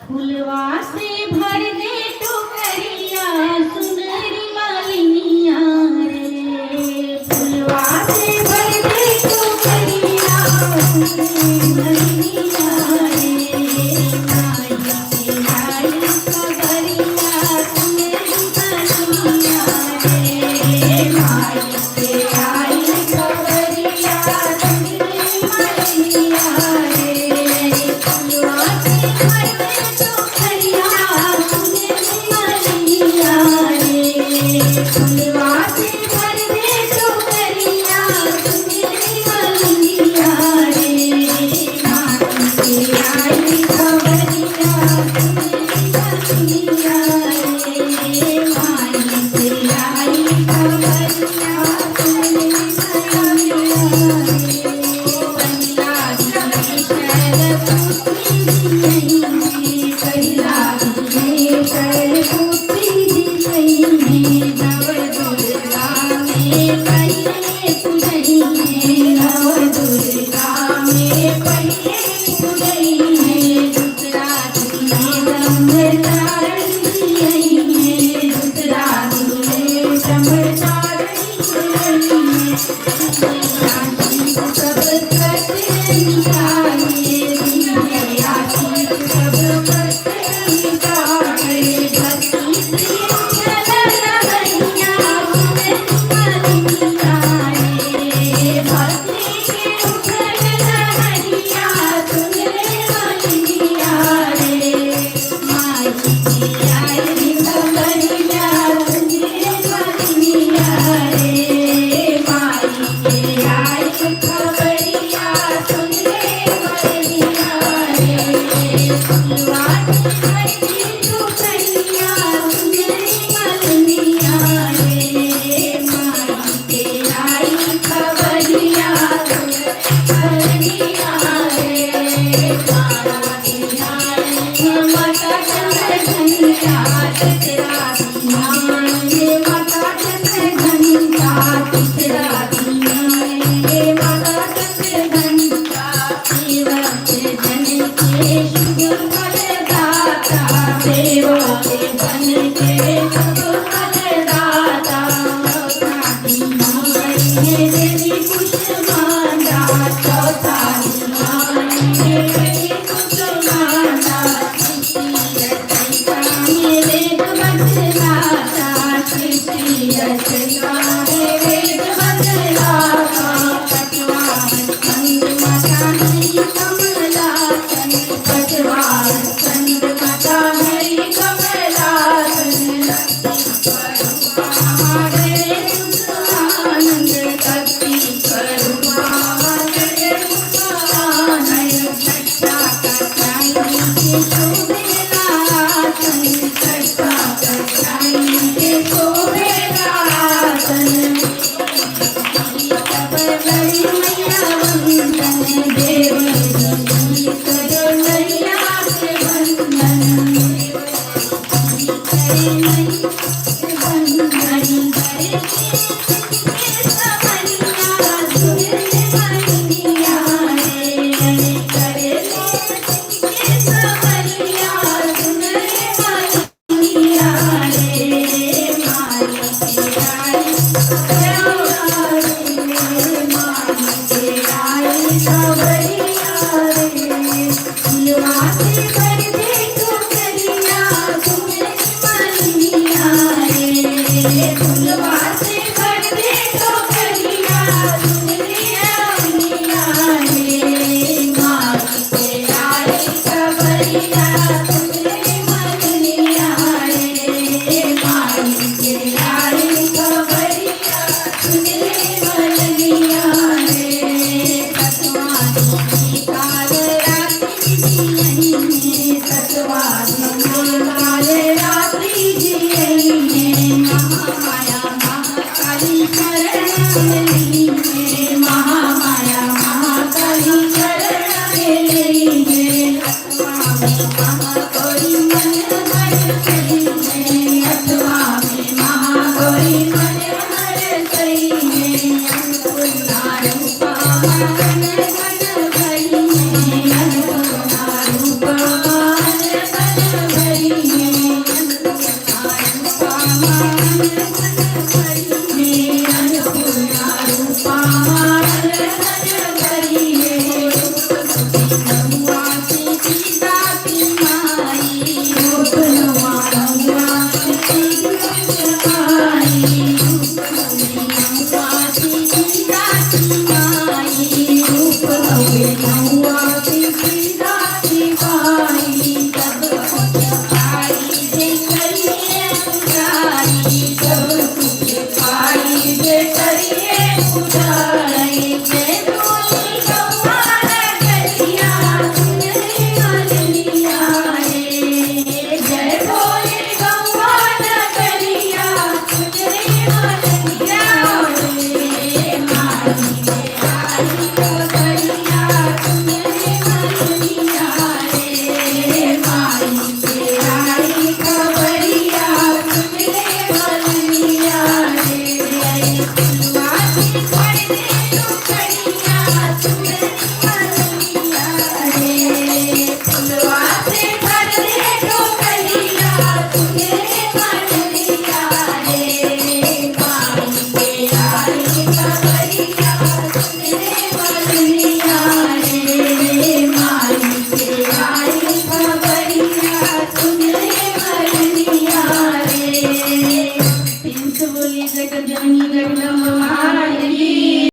फुलवा से भर दे टोकरिया सुनरी मालिनिया रे। फुलवा से भर दे टोकरिया सुनरी मालिनिया रे। माई के आई खबरिया सुनरी मालिनिया रे। माई के आई खबरिया सुनरी मालिनिया रे। फुलवा से भर दे टोकरिया सुनरी मालिनिया रे। फुलवा से भर दे टोकरिया सुनरी मालिनिया रे। माई के आई खबरिया सुनरी मालिनिया रे। माई के आई खबरिया सुनरी मालिनिया रे। पहिला दिनेश्वर पुत्री दियहिने, पहिला दिनेश्वर पुत्री दियहिने। नव दुर्गा में पहिले पूजहिने, नव दुर्गा में पहिले पूजहिने। दूसरा दिने ब्रह्मचारिणी दियहिने, दूसरा दिने ब्रह्मचारिणी दियहिने। आशीष सब करते निकाये, दिव्य आशीष सब करते निकाये। भक्ति प्रिय चल लहरिया सुनरी मालिनिया रे। भक्ति के उठल लहरिया सुनरी मालिनिया रे। माई के आई खबरिया सुनरी मालिनिया रे। माई के आई खबरिया सुनरी मालिनिया रे। फुलवा से भर दे टोकरिया सुनरी मालिनिया रे। माई के आई खबरिया सुनरी मालिनिया रे। माता चंद्र घंटा तीसरा दीना रे। माता चंद्र घंटा तीसरा दीना रे। माता चंद्र घंटा सेवक जन के शुभ फलदाता, सेवक जन के शुभ फलदाता। दीना रे देवी कुसुमांडा, चौथा दीना रे देवी कुसुमांडा। सृष्टि रचयिता हे वेद बदलाता, सृष्टि रचयिता हे वेद बदलाता। पटवार स्कंद माता हरि कमलासन, पटवार स्कंद माता हरि कमलासन। महादेव सुखानंद भक्ति करुणा महादेव सुखानंद। छठा कटाई के शोभेलासन, छठा कटाई के शोभेलासन। सब लड़ी मैया वंदन, देव जी करो नैया के वंदन। करे नैया के वंदन, करे के समरिया सुनरी मालिनिया रे। करे के समरिया सुनरी मालिनिया रे। माई के आई खबरिया रे। माई के आई खबरिया रे। फुलवा से भर दे टोकरिया सुनरी मालिनिया रे। फुलवा से भर दे टोकरिया सुनरी मालिनिया रे। माई के आई खबरिया सुनरी मालिनिया रे। माई के आई खबरिया सुनरी मालिनिया रे। सतवा दिन काल रात्रि दियहिने, सतवा दिन